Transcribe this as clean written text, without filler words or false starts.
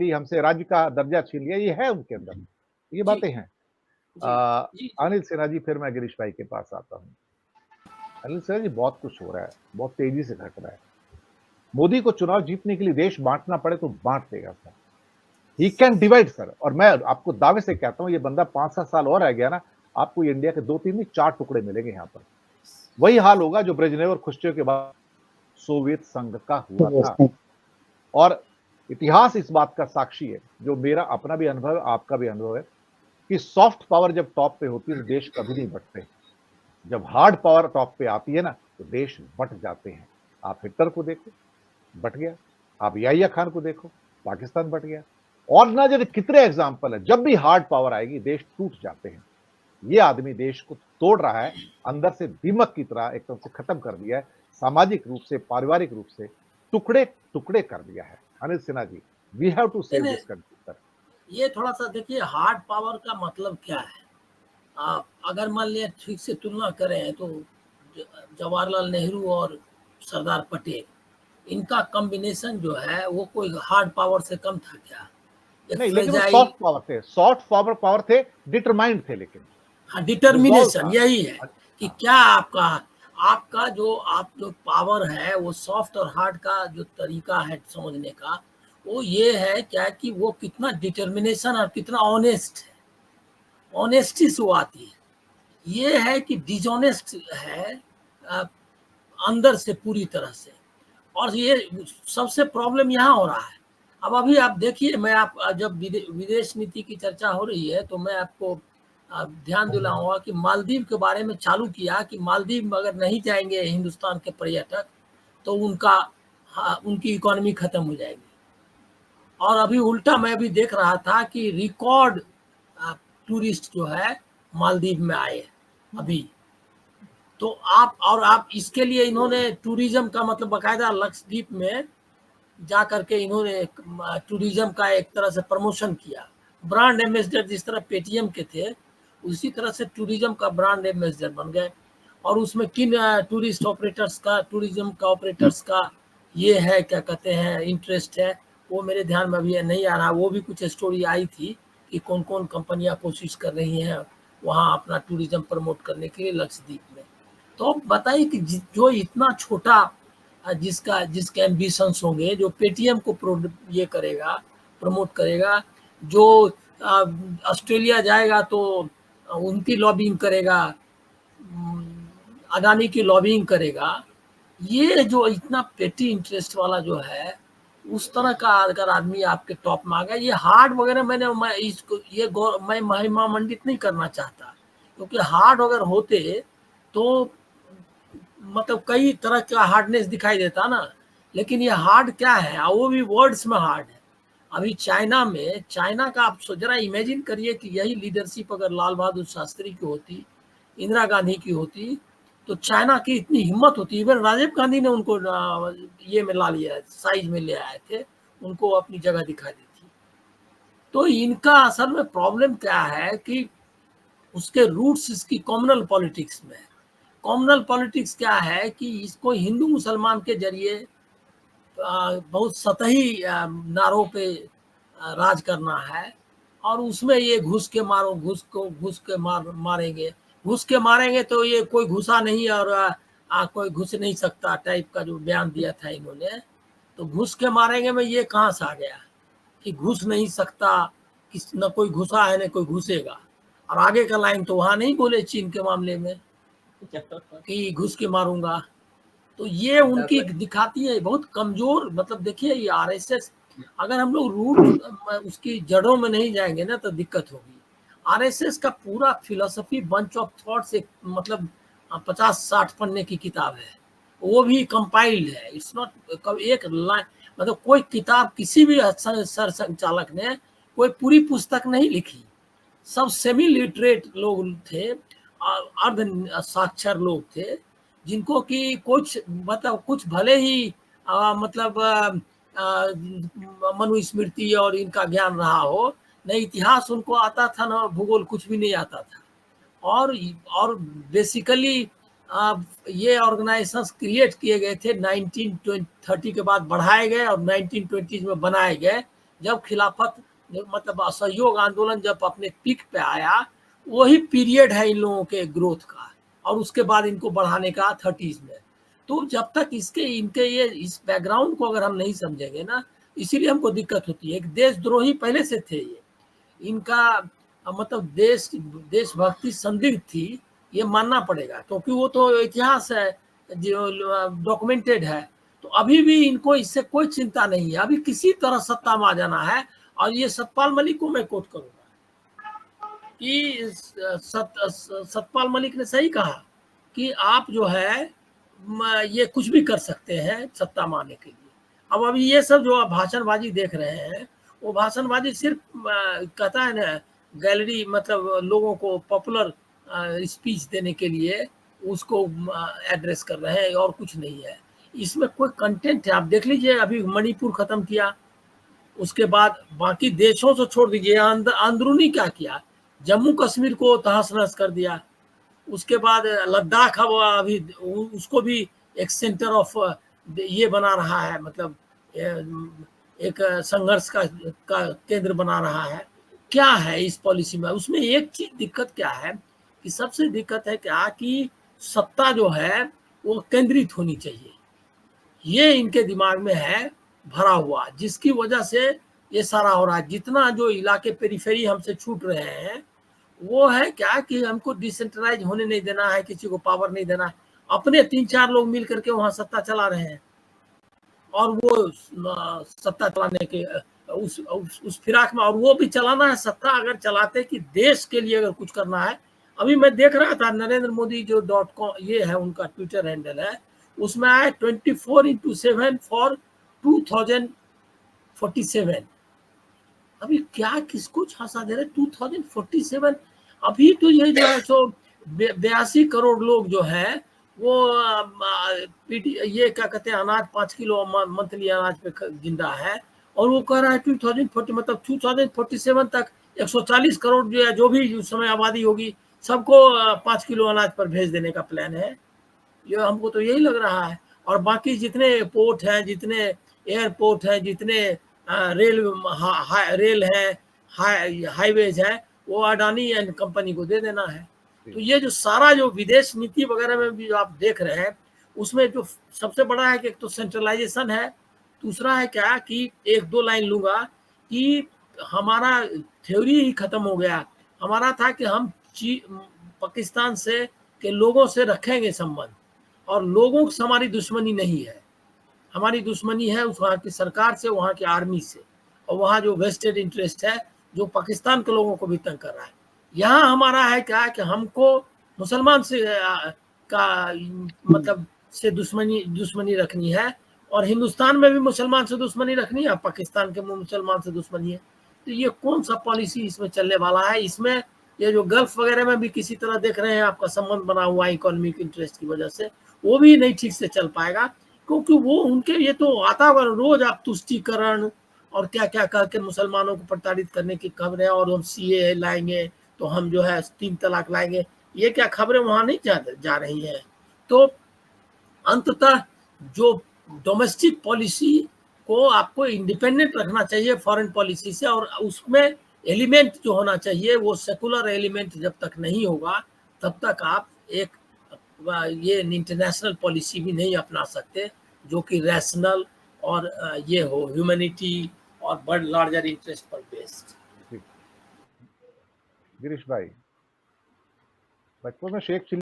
ली, हमसे राज्य का दर्जा छीन लिया, ये है उनके अंदर, ये जी, बातें हैं। जी, जी, जी। अनिल सिन्हा जी, फिर मैं गिरीश भाई के पास आता हूँ। अनिल सिन्हा जी, बहुत कुछ हो रहा है, बहुत तेज़ी से घट रहा है। मोदी को चुनाव जीतने के लिए देश बाँटना पड़े तो बाँट देगा sir. He can divide sir, और मैं आपको दावे से कहता हूँ, ये बंदा 5-7 साल और रह गया ना, आपको ये इंडिया के 2-3 नहीं 4 टुकड़े मिलेंगे यहाँ पर। वही हाल होगा जो ब्रेज़नेव और ख्रुश्चेव के बाद सोवियत संघ का हुआ था। और इतिहास इस बात का साक्षी है, जो मेरा अपना भी अनुभव है, आपका भी अनुभव है, कि सॉफ्ट पावर जब टॉप पे होती है तो देश कभी नहीं बँटते। जब हार्ड पावर टॉप पे आती है ना, तो देश बँट जाते हैं। आप हिटलर को देखो, बँट गया। आप याहिया खान को देखो, पाकिस्तान बँट गया। और ना जाने कितने एग्ज़ाम्पल हैं, जब भी हार्ड पावर आएगी, देश टूट जाते हैं। ये आदमी देश को तोड़ रहा है, अंदर से दीमक की तरह एकदम से खत्म कर दिया है, सामाजिक रूप से, पारिवारिक रूप से टुकड़े-टुकड़े कर दिया है। Anil Sinha ji, we have to नहीं, सेव नहीं, दिस कंट्री सर। ये थोड़ा-सा देखिए हार्ड पावर का मतलब क्या है? अगर मान लिया ठीक से तुलना करें तो ज जवाहरलाल नेहरू और सरदार पटेल, इनका कॉम्बिनेशन जो है वो कोई हार्ड पावर से कम था क्या? एक नहीं, लेकिन वो फ्रेजाइल, सॉफ्ट पावर थे, डिटरमाइंड थे लेकिन, हाँ, रिज़ॉल्व डिटर्मिनेशन था। यही है कि हाँ, क्या आपका आपका जो आप जो पावर है वो सॉफ्ट और हार्ड का जो तरीका है समझने का, वो ये है क्या कि वो कितना डिटर्मिनेशन और कितना ऑनेस्ट है। ऑनेस्टी से वो आती है। ये है कि डिसऑनेस्ट है अ, अंदर से पूरी तरह से। और ये सबसे प्रॉब्लम यहाँ हो रहा है। अब अभी आप देखिए, मैं आप जब विदेश नीति की चर्चा हो रही है तो मैं आपको ध्यान दिलाऊंगा कि मालदीव के बारे में चालू किया कि मालदीव में अगर नहीं जाएंगे हिंदुस्तान के पर्यटक तो उनका, हाँ, उनकी इकोनॉमी खत्म हो जाएगी। और अभी उल्टा मैं भी देख रहा था कि रिकॉर्ड टूरिस्ट जो है मालदीव में आए अभी। तो आप इसके लिए इन्होंने टूरिज्म का मतलब बकायदा लक्षद्वीप में जा करके इन्होंने टूरिज्म का एक तरह से प्रमोशन किया। ब्रांड एम्बेसडर जिस तरह पेटीएम के थे, उसी तरह से टूरिज्म का ब्रांड एम्बेसडर बन गए। और उसमें किन टूरिज्म का ऑपरेटर्स का ये है क्या कहते हैं इंटरेस्ट है, वो मेरे ध्यान में अभी नहीं आ रहा। वो भी कुछ स्टोरी आई थी कि कौन कौन कंपनियां कोशिश कर रही हैं वहाँ अपना टूरिज्म प्रमोट करने के लिए लक्षद्वीप में। तो बताइए कि जो इतना छोटा जिसके एम्बिशंस होंगे, जो पेटीएम को ये करेगा, प्रमोट करेगा, जो ऑस्ट्रेलिया जाएगा तो उनकी लॉबिंग करेगा, अडानी की लॉबिंग करेगा। ये जो इतना पेटी इंटरेस्ट वाला जो है, उस तरह का अगर आदमी आपके टॉप में आ गया, ये हार्ड वगैरह मैं इसको मैं महिमा मंडित नहीं करना चाहता, क्योंकि हार्ड अगर होते तो मतलब कई तरह का हार्डनेस दिखाई देता ना। लेकिन ये हार्ड क्या है, वो भी वर्ड्स में हार्ड है। अभी चाइना का आप जरा इमेजिन करिए कि यही लीडरशिप अगर लाल बहादुर शास्त्री की होती, इंदिरा गांधी की होती, तो चाइना की इतनी हिम्मत होती। इवन राजीव गांधी ने उनको ये में ला लिया, साइज में ले आए थे, उनको अपनी जगह दिखा दी थी। तो इनका असल में प्रॉब्लम क्या है कि उसके रूट्स इसकी कॉम्युनल पॉलिटिक्स में है। कॉम्युनल पॉलिटिक्स क्या है कि इसको हिंदू मुसलमान के जरिए बहुत सतही नारों पे राज करना है। और उसमें ये घुस के मारो, घुस के मारेंगे, घुस के मारेंगे तो ये कोई घुसा नहीं और कोई घुस नहीं सकता टाइप का जो बयान दिया था इन्होंने। तो घुस के मारेंगे में ये कहाँ से आ गया कि घुस नहीं सकता, किस न कोई घुसा है न कोई घुसेगा। और आगे का लाइन तो वहां नहीं बोले चीन के मामले में कि घुस के मारूंगा। तो ये उनकी दिखाती है बहुत कमजोर। मतलब देखिए ये आरएसएस, अगर हम लोग रूट उसकी जड़ों में नहीं जाएंगे ना तो दिक्कत होगी। आरएसएस का पूरा फिलोसफी बंच ऑफ थॉट्स एक मतलब 50-60 पन्ने की किताब है, वो भी कंपाइल्ड है। इट्स नॉट एक लाइन, मतलब कोई किताब किसी भी सर संचालक ने कोई पूरी पुस्तक नहीं लिखी। सब सेमी लिटरेट लोग थे, अर्ध साक्षर लोग थे, जिनको कि कुछ मतलब कुछ भले ही मतलब मनुस्मृति और इनका ज्ञान रहा हो, न इतिहास उनको आता था न भूगोल, कुछ भी नहीं आता था। और बेसिकली ये ऑर्गेनाइजेशंस क्रिएट किए गए थे 1930 के बाद, बढ़ाए गए और 1920 में बनाए गए जब खिलाफत मतलब असहयोग आंदोलन जब अपने पीक पे आया, वही पीरियड है इन लोगों के ग्रोथ का, और उसके बाद इनको बढ़ाने का 30s में। तो जब तक इसके इनके ये इस बैकग्राउंड को अगर हम नहीं समझेंगे ना, इसीलिए हमको दिक्कत होती है। एक देशद्रोही पहले से थे ये, इनका मतलब देशभक्ति संदिग्ध थी, ये मानना पड़ेगा, क्योंकि वो तो इतिहास है जो डॉक्यूमेंटेड है। तो अभी भी इनको इससे कोई चिंता नहीं है, अभी किसी तरह सत्ता में आ जाना है। और ये सतपाल मलिक को मैं कोट करूंगा कि सतपाल मलिक ने सही कहा कि आप जो है ये कुछ भी कर सकते हैं सत्ता में आने के लिए। अब अभी ये सब जो आप भाषणबाजी देख रहे हैं, वो भाषणबाजी सिर्फ कहता है ना, गैलरी मतलब लोगों को पॉपुलर स्पीच देने के लिए उसको एड्रेस कर रहे हैं, और कुछ नहीं है इसमें कोई कंटेंट है। आप देख लीजिए, अभी मणिपुर खत्म किया, उसके बाद बाकी देशों से छोड़ दीजिए, अंदरूनी क्या किया, जम्मू कश्मीर को तहस नहस कर दिया। उसके बाद लद्दाख अब अभी उसको भी एक सेंटर ऑफ ये बना रहा है, मतलब एक संघर्ष का केंद्र बना रहा है। क्या है इस पॉलिसी में? उसमें एक चीज दिक्कत क्या है कि सबसे दिक्कत है क्या कि सत्ता जो है वो केंद्रित होनी चाहिए, ये इनके दिमाग में है भरा हुआ, जिसकी वजह से ये सारा हो रहा है। जितना जो इलाके पेरिफेरी हमसे छूट रहे हैं, वो है क्या कि हमको डिसेंट्रलाइज होने नहीं देना है, किसी को पावर नहीं देना है। अपने 3-4 लोग मिल करके वहां सत्ता चला रहे हैं, और वो सत्ता चलाने के उस फिराक में, और वो भी चलाना है सत्ता अगर चलाते कि देश के लिए अगर कुछ करना है। अभी मैं देख रहा था नरेंद्र मोदी जो .com ये है उनका ट्विटर हैंडल है, उसमें आया 24/7 फॉर 2047। अभी क्या किसको झांसा दे रहे 2047? अभी तो ये जो है सो 82 करोड़ लोग जो है वो ये क्या कहते हैं अनाज 5 किलो मंथली अनाज पे जिंदा है, और वो कह रहा है 2040 मतलब 2047 तक 140 करोड़ जो है, जो भी उस समय आबादी होगी, सबको 5 किलो अनाज पर भेज देने का प्लान है। ये हमको तो यही लग रहा है। और बाकी जितने पोर्ट हैं, जितने एयरपोर्ट हैं, जितने रेल है, हाईवेज है, वो अडानी एंड कंपनी को दे देना है। तो ये जो सारा जो विदेश नीति वगैरह में भी आप देख रहे हैं, उसमें जो सबसे बड़ा है कि एक तो सेंट्रलाइजेशन है, दूसरा है क्या कि 1-2 लाइन लूंगा कि हमारा थ्योरी ही खत्म हो गया। हमारा था कि हम पाकिस्तान से के लोगों से रखेंगे संबंध, और लोगों से हमारी दुश्मनी नहीं है, हमारी दुश्मनी है उस वहाँ की सरकार से, वहाँ की आर्मी से, और वहाँ जो वेस्टेड इंटरेस्ट है जो पाकिस्तान के लोगों को भी तंग कर रहा है। यहाँ हमारा है क्या कि हमको मुसलमान से का मतलब से दुश्मनी रखनी है, और हिंदुस्तान में भी मुसलमान से दुश्मनी रखनी है, पाकिस्तान के मुसलमान से दुश्मनी है। तो ये कौन सा पॉलिसी इसमें चलने वाला है? इसमें ये जो गल्फ वगैरह में भी किसी तरह देख रहे हैं आपका संबंध बना हुआ है इकोनॉमिक इंटरेस्ट की वजह से, वो भी नहीं ठीक से चल पाएगा, क्योंकि वो उनके ये तो वातावरण रोज आप तुष्टीकरण और क्या क्या कह के मुसलमानों को प्रताड़ित करने की खबरें, और हम सीए लाएंगे तो हम जो है 3 तलाक लाएंगे, ये क्या खबरें वहां नहीं जा रही हैं। तो अंततः जो डोमेस्टिक पॉलिसी को आपको इंडिपेंडेंट रखना चाहिए फॉरेन पॉलिसी से, और उसमें एलिमेंट जो होना चाहिए वो सेकुलर एलिमेंट जब तक नहीं होगा, तब तक आप एक ये इंटरनेशनल पॉलिसी भी नहीं अपना सकते जो कि रैशनल और ये हो ह्यूमैनिटी और बड़ लार्जर इंटरेस्ट पर बेस्ड। गिरीश भाई, बचपन में शेख